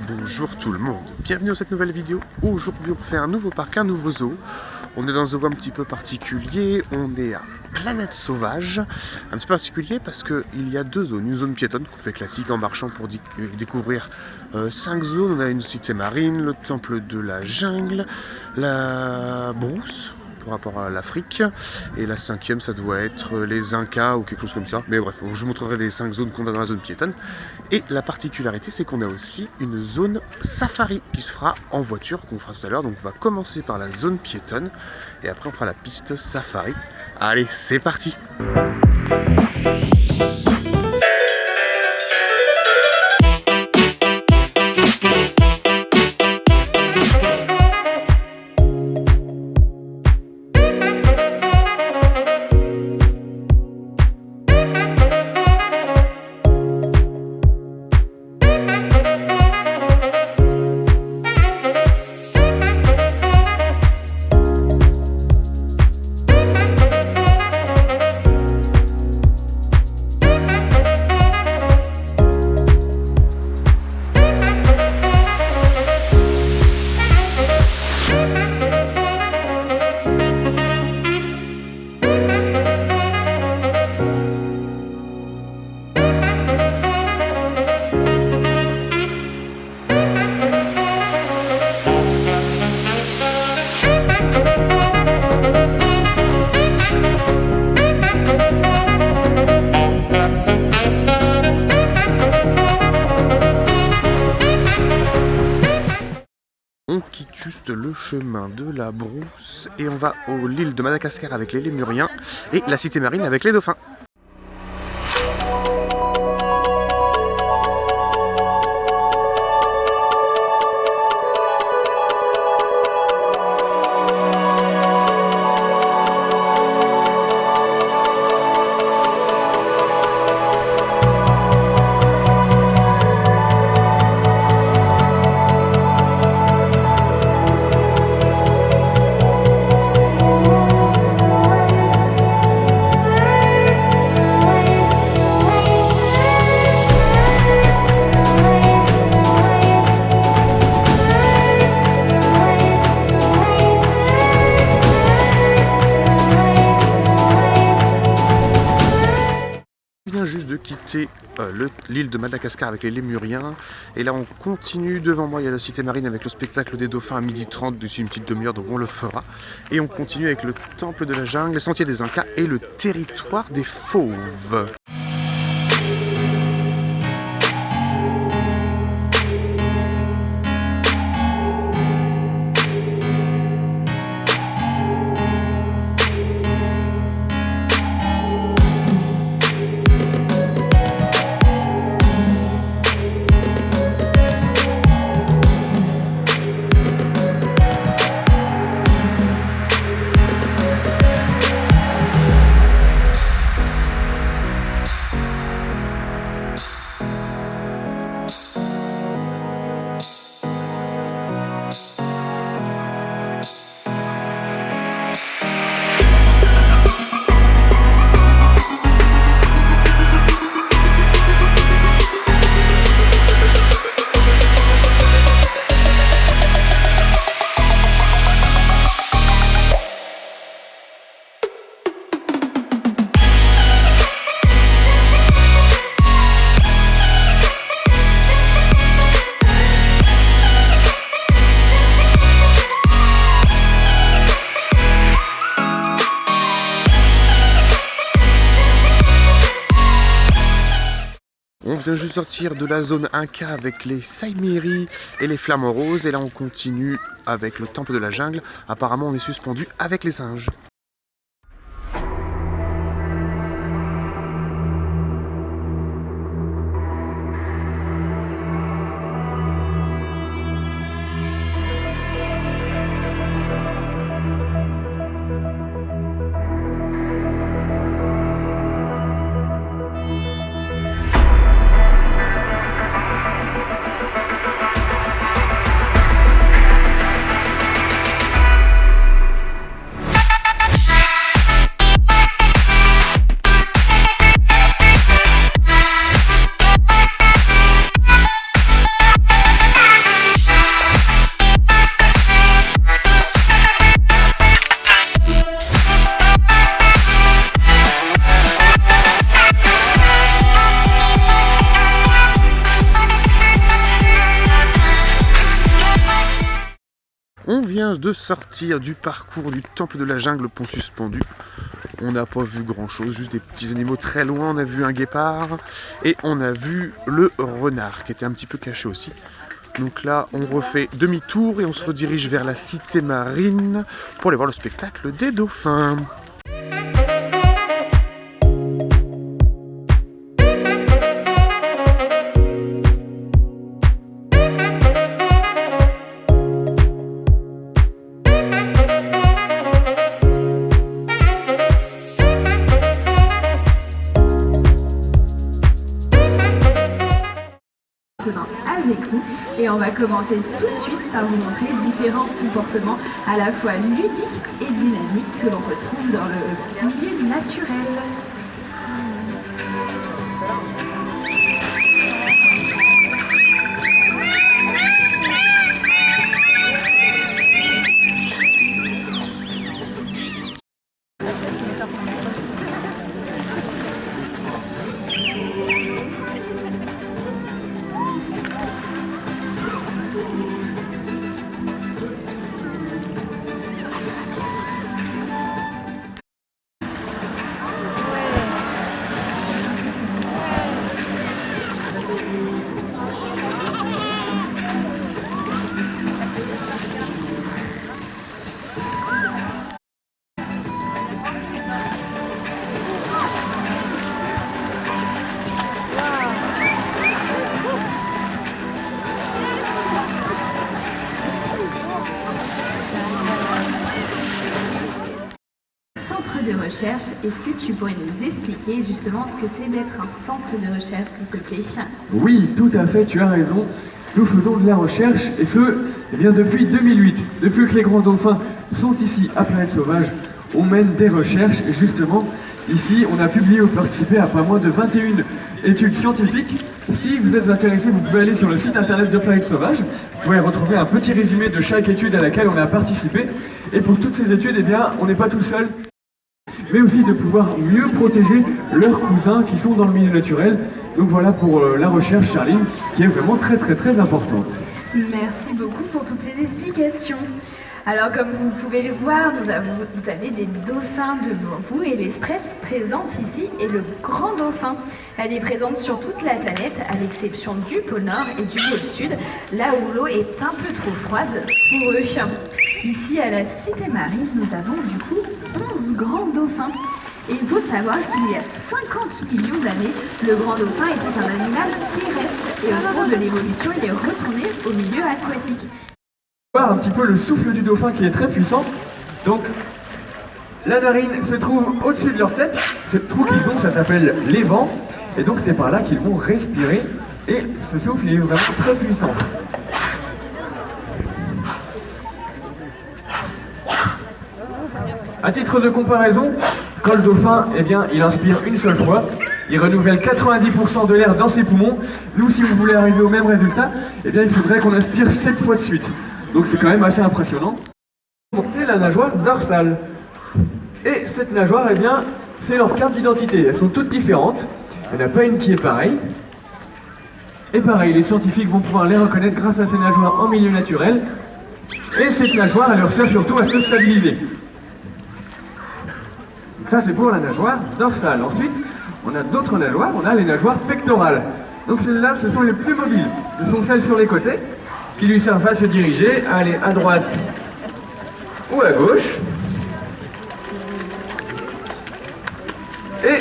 Bonjour tout le monde, bienvenue dans cette nouvelle vidéo. Aujourd'hui on fait un nouveau parc, un nouveau zoo. On est dans un zoo un petit peu particulier, on est à Planète Sauvage. Un petit peu particulier parce qu'il y a deux zones, une zone piétonne qu'on fait classique en marchant pour découvrir 5 zones. On a une cité marine, le temple de la jungle, la brousse par rapport à l'Afrique, et la cinquième ça doit être les Incas ou quelque chose comme ça, mais bref, je vous montrerai les 5 zones qu'on a dans la zone piétonne. Et la particularité c'est qu'on a aussi une zone safari qui se fera en voiture, qu'on fera tout à l'heure. Donc on va commencer par la zone piétonne et après on fera la piste safari. Allez, c'est parti. On quitte juste le chemin de la brousse et on va à l'île de Madagascar avec les lémuriens et la cité marine avec les dauphins. Juste de quitter l'île de Madagascar avec les lémuriens, et là on continue. Devant moi il y a la cité marine avec le spectacle des dauphins à 12h30, d'ici une petite demi-heure, donc on le fera, et on continue avec le temple de la jungle, les sentiers des Incas et le territoire des fauves. On vient juste sortir de la zone Inca avec les Saïmiri et les flamants roses, et là on continue avec le temple de la jungle. Apparemment on est suspendu avec les singes. On vient de sortir du parcours du temple de la jungle pont suspendu. On n'a pas vu grand chose, juste des petits animaux très loin. On a vu un guépard et on a vu le renard qui était un petit peu caché aussi. Donc là, on refait demi-tour et on se redirige vers la cité marine pour aller voir le spectacle des dauphins. Avec nous et on va commencer tout de suite par vous montrer différents comportements à la fois ludiques et dynamiques que l'on retrouve dans le milieu naturel. De recherche, est-ce que tu pourrais nous expliquer justement ce que c'est d'être un centre de recherche, s'il te plaît? Oui, tout à fait, tu as raison. Nous faisons de la recherche, et ce, eh bien depuis 2008. Depuis que les grands dauphins sont ici à Planète Sauvage, on mène des recherches, et justement, ici, on a publié ou participé à pas moins de 21 études scientifiques. Si vous êtes intéressé, vous pouvez aller sur le site internet de Planète Sauvage. Vous pouvez retrouver un petit résumé de chaque étude à laquelle on a participé. Et pour toutes ces études, eh bien, on n'est pas tout seul, mais aussi de pouvoir mieux protéger leurs cousins qui sont dans le milieu naturel. Donc voilà pour la recherche, Charline, qui est vraiment très importante. Merci beaucoup pour toutes ces explications. Alors comme vous pouvez le voir, vous avez des dauphins devant vous et l'espèce présente ici est le grand dauphin. Elle est présente sur toute la planète à l'exception du pôle Nord et du pôle Sud, là où l'eau est un peu trop froide pour eux. Ici à la cité marine, nous avons du coup 11 grands dauphins. Et il faut savoir qu'il y a 50 millions d'années, le grand dauphin était un animal terrestre et au cours de l'évolution, il est retourné au milieu aquatique. Voir un petit peu le souffle du dauphin qui est très puissant. Donc la narine se trouve au-dessus de leur tête. Ce trou qu'ils ont, ça s'appelle les vents. Et donc c'est par là qu'ils vont respirer. Et ce souffle il est vraiment très puissant. À titre de comparaison, quand le dauphin, eh bien, il inspire une seule fois, il renouvelle 90% de l'air dans ses poumons. Nous, si vous voulez arriver au même résultat, eh bien, il faudrait qu'on inspire 7 fois de suite. Donc c'est quand même assez impressionnant. C'est la nageoire dorsale. Et cette nageoire, eh bien, c'est leur carte d'identité. Elles sont toutes différentes. Il n'y en a pas une qui est pareille. Et pareil, les scientifiques vont pouvoir les reconnaître grâce à ces nageoires en milieu naturel. Et cette nageoire, elle leur sert surtout à se stabiliser. Ça, c'est pour la nageoire dorsale. Ensuite, on a d'autres nageoires. On a les nageoires pectorales. Donc celles-là, ce sont les plus mobiles. Ce sont celles sur les côtés qui lui servent à se diriger, à aller à droite ou à gauche. Et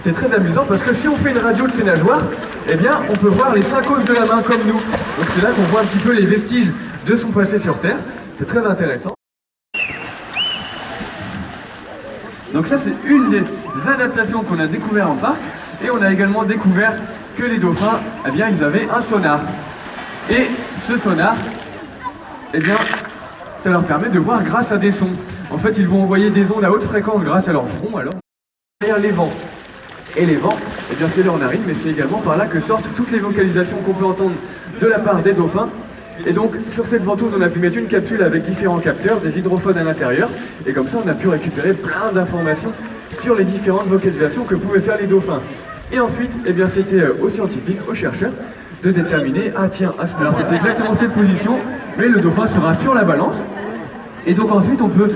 c'est très amusant parce que si on fait une radio de ces nageoires, eh bien on peut voir les 5 os de la main comme nous. Donc c'est là qu'on voit un petit peu les vestiges de son passé sur Terre. C'est très intéressant. Donc ça c'est une des adaptations qu'on a découvert en parc. Et on a également découvert que les dauphins, eh bien ils avaient un sonar. Et ce sonar, eh bien, ça leur permet de voir grâce à des sons. En fait, ils vont envoyer des ondes à haute fréquence grâce à leur front, alors derrière les vents. Et les vents, eh bien, c'est leur narine, mais c'est également par là que sortent toutes les vocalisations qu'on peut entendre de la part des dauphins. Et donc, sur cette ventouse, on a pu mettre une capsule avec différents capteurs, des hydrophones à l'intérieur, et comme ça, on a pu récupérer plein d'informations sur les différentes vocalisations que pouvaient faire les dauphins. Et ensuite, eh bien, c'était aux scientifiques, aux chercheurs, de déterminer, ah tiens, alors c'est exactement cette position, mais le dauphin sera sur la balance. Et donc ensuite on peut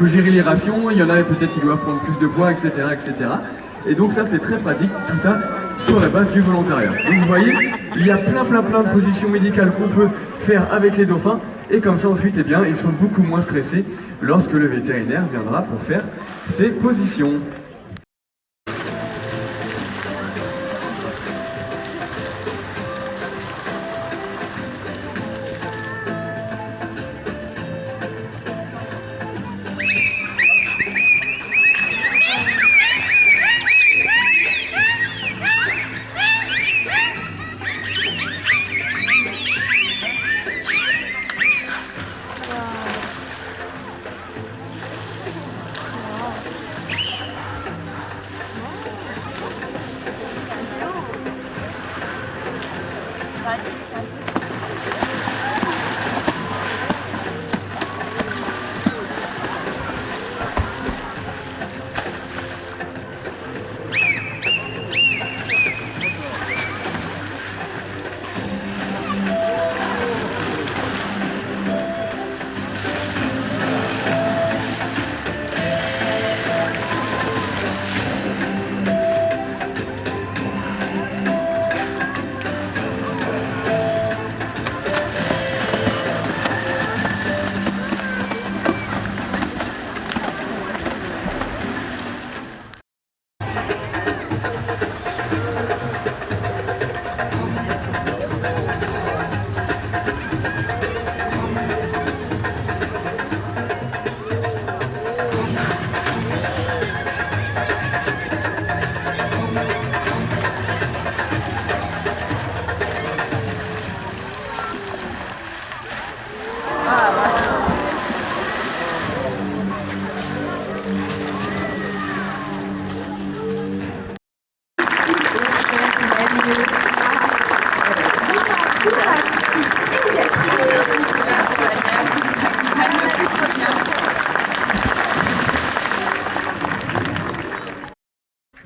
gérer les rations, il y en a peut-être qui doivent prendre plus de poids, etc. etc. Et donc ça c'est très pratique, tout ça sur la base du volontariat. Donc vous voyez, il y a plein de positions médicales qu'on peut faire avec les dauphins, et comme ça ensuite, eh bien, ils sont beaucoup moins stressés lorsque le vétérinaire viendra pour faire ces positions.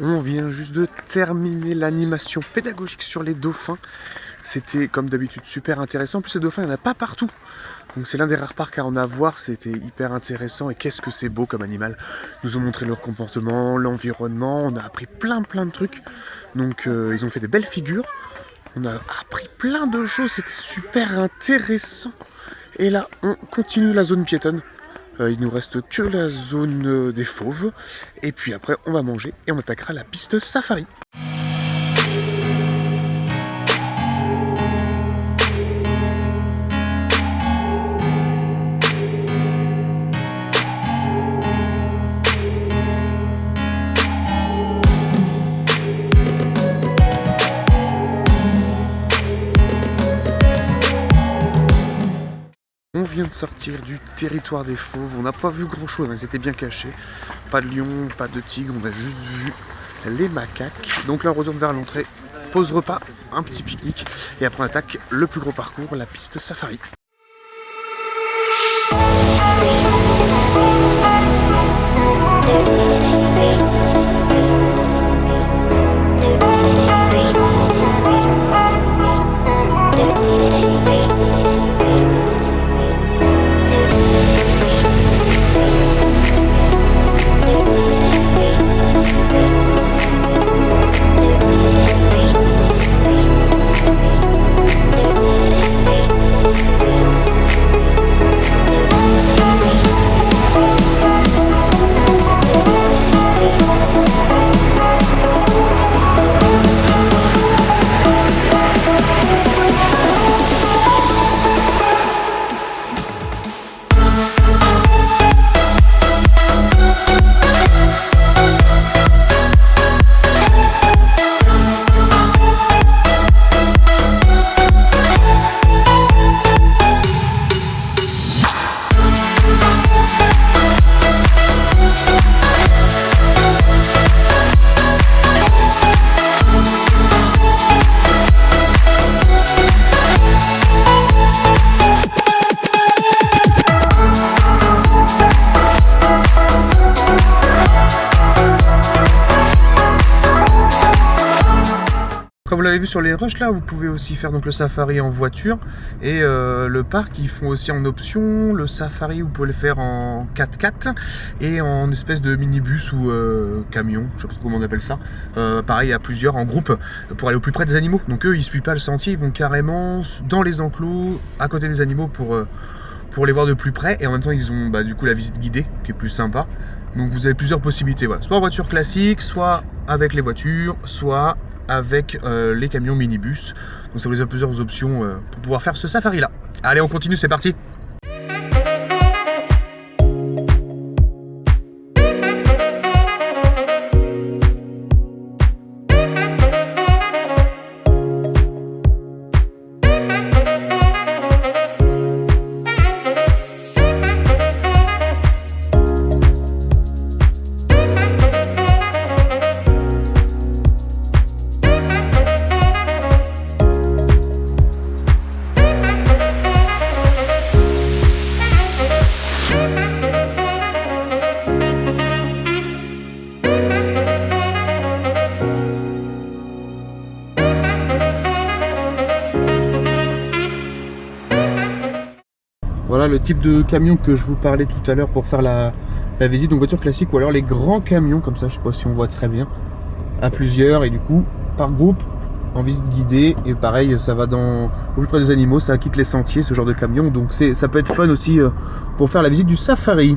On vient juste de terminer l'animation pédagogique sur les dauphins. C'était comme d'habitude super intéressant. En plus, ces dauphins, il n'y en a pas partout. Donc c'est l'un des rares parcs à en avoir. C'était hyper intéressant. Et qu'est-ce que c'est beau comme animal. Ils nous ont montré leur comportement, l'environnement. On a appris plein de trucs. Donc ils ont fait des belles figures. On a appris plein de choses. C'était super intéressant. Et là, on continue la zone piétonne. Il nous reste que la zone des fauves. Et puis après, on va manger et on attaquera la piste safari. On vient de sortir du territoire des fauves, on n'a pas vu grand chose, ils étaient bien cachés. Pas de lion, pas de tigre, on a juste vu les macaques. Donc là on retourne vers l'entrée, pause repas, un petit pique-nique. Et après on attaque le plus gros parcours, la piste safari. avez vu sur les rushs là, vous pouvez aussi faire donc le safari en voiture et le parc ils font aussi en option le safari, vous pouvez le faire en 4x4 et en espèce de minibus ou camion, je sais pas trop comment on appelle ça, pareil à plusieurs en groupe pour aller au plus près des animaux. Donc eux ils suivent pas le sentier, ils vont carrément dans les enclos à côté des animaux pour les voir de plus près et en même temps ils ont du coup la visite guidée qui est plus sympa. Donc vous avez plusieurs possibilités, voilà. Soit en voiture classique, soit avec les voitures, soit avec les camions minibus. Donc ça vous laisse plusieurs options pour pouvoir faire ce safari là. Allez on continue, c'est parti. Voilà le type de camion que je vous parlais tout à l'heure pour faire la visite, donc voiture classique ou alors les grands camions comme ça, je sais pas si on voit très bien, à plusieurs et du coup par groupe en visite guidée et pareil ça va au plus près des animaux, ça quitte les sentiers ce genre de camion, donc ça peut être fun aussi pour faire la visite du safari.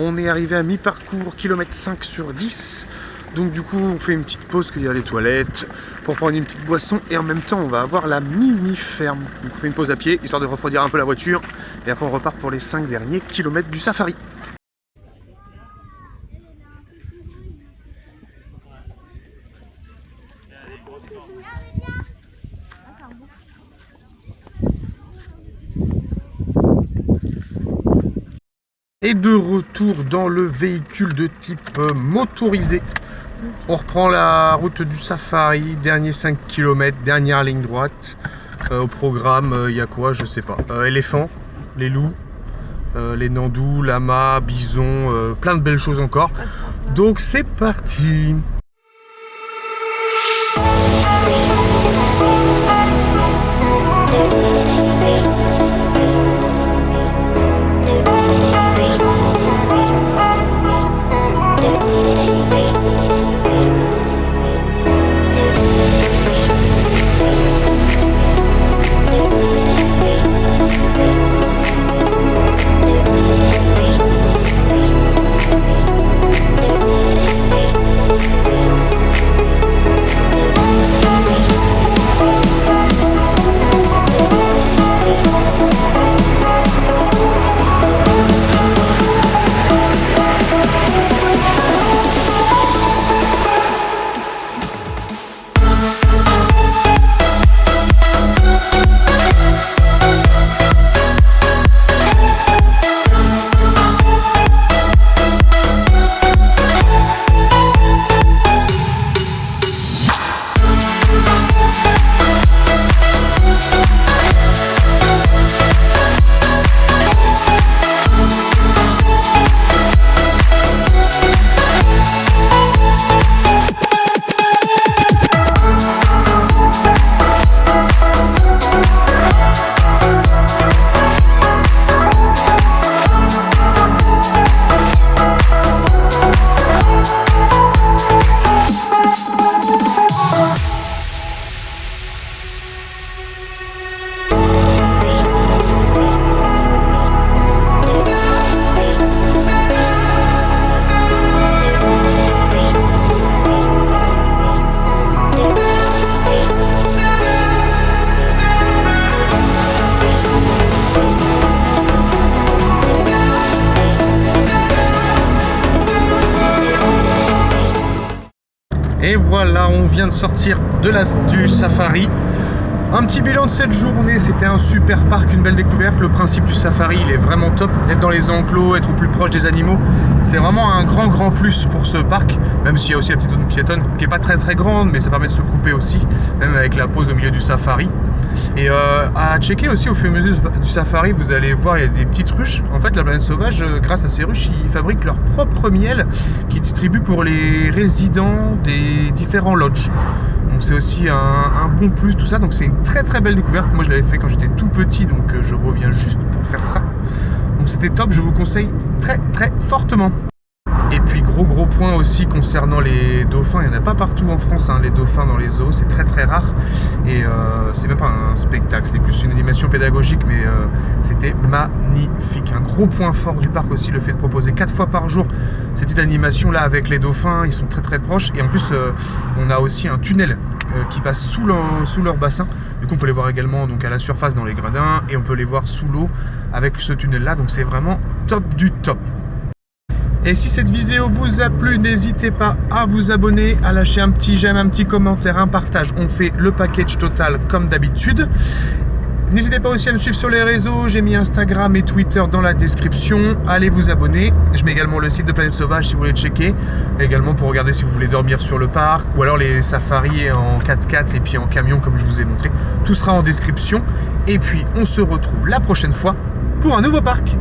On est arrivé à mi-parcours, kilomètre 5 sur 10. Donc du coup on fait une petite pause qu'il y a les toilettes pour prendre une petite boisson et en même temps on va avoir la mini ferme. Donc on fait une pause à pied histoire de refroidir un peu la voiture et après on repart pour les 5 derniers kilomètres du safari. Et de retour dans le véhicule de type motorisé. On reprend la route du safari, dernier 5 km, dernière ligne droite. Au programme, il y a quoi? Je sais pas. Éléphants, les loups, les nandous, lamas, bisons, plein de belles choses encore. Donc c'est parti! Et voilà, on vient de sortir du safari. Un petit bilan de cette journée, c'était un super parc, une belle découverte. Le principe du safari, il est vraiment top. Être dans les enclos, être au plus proche des animaux, c'est vraiment un grand plus pour ce parc. Même s'il y a aussi la petite zone piétonne qui est pas très grande, mais ça permet de se couper aussi, même avec la pause au milieu du safari. Et à checker aussi au fur et à mesure du safari, vous allez voir, il y a des petites ruches. En fait, la Planète Sauvage, grâce à ces ruches, ils fabriquent leur propre miel qu'ils distribuent pour les résidents des différents lodges. Donc c'est aussi un bon plus, tout ça. Donc c'est une très belle découverte. Moi je l'avais fait quand j'étais tout petit, donc je reviens juste pour faire ça. Donc c'était top, je vous conseille très fortement. Et puis gros point aussi concernant les dauphins, il n'y en a pas partout en France, hein, les dauphins dans les zoos, c'est très rare. Et c'est même pas un spectacle, c'était plus une animation pédagogique, mais c'était magnifique. Un gros point fort du parc aussi, le fait de proposer 4 fois par jour cette petite animation là avec les dauphins, ils sont très proches. Et en plus on a aussi un tunnel qui passe sous leur bassin. Du coup on peut les voir également donc à la surface dans les gradins, et on peut les voir sous l'eau avec ce tunnel là, donc c'est vraiment top du top. Et si cette vidéo vous a plu, n'hésitez pas à vous abonner, à lâcher un petit j'aime, un petit commentaire, un partage. On fait le package total comme d'habitude. N'hésitez pas aussi à me suivre sur les réseaux, j'ai mis Instagram et Twitter dans la description. Allez vous abonner. Je mets également le site de Planète Sauvage si vous voulez checker. Également pour regarder si vous voulez dormir sur le parc, ou alors les safaris en 4x4 et puis en camion comme je vous ai montré. Tout sera en description. Et puis on se retrouve la prochaine fois pour un nouveau parc.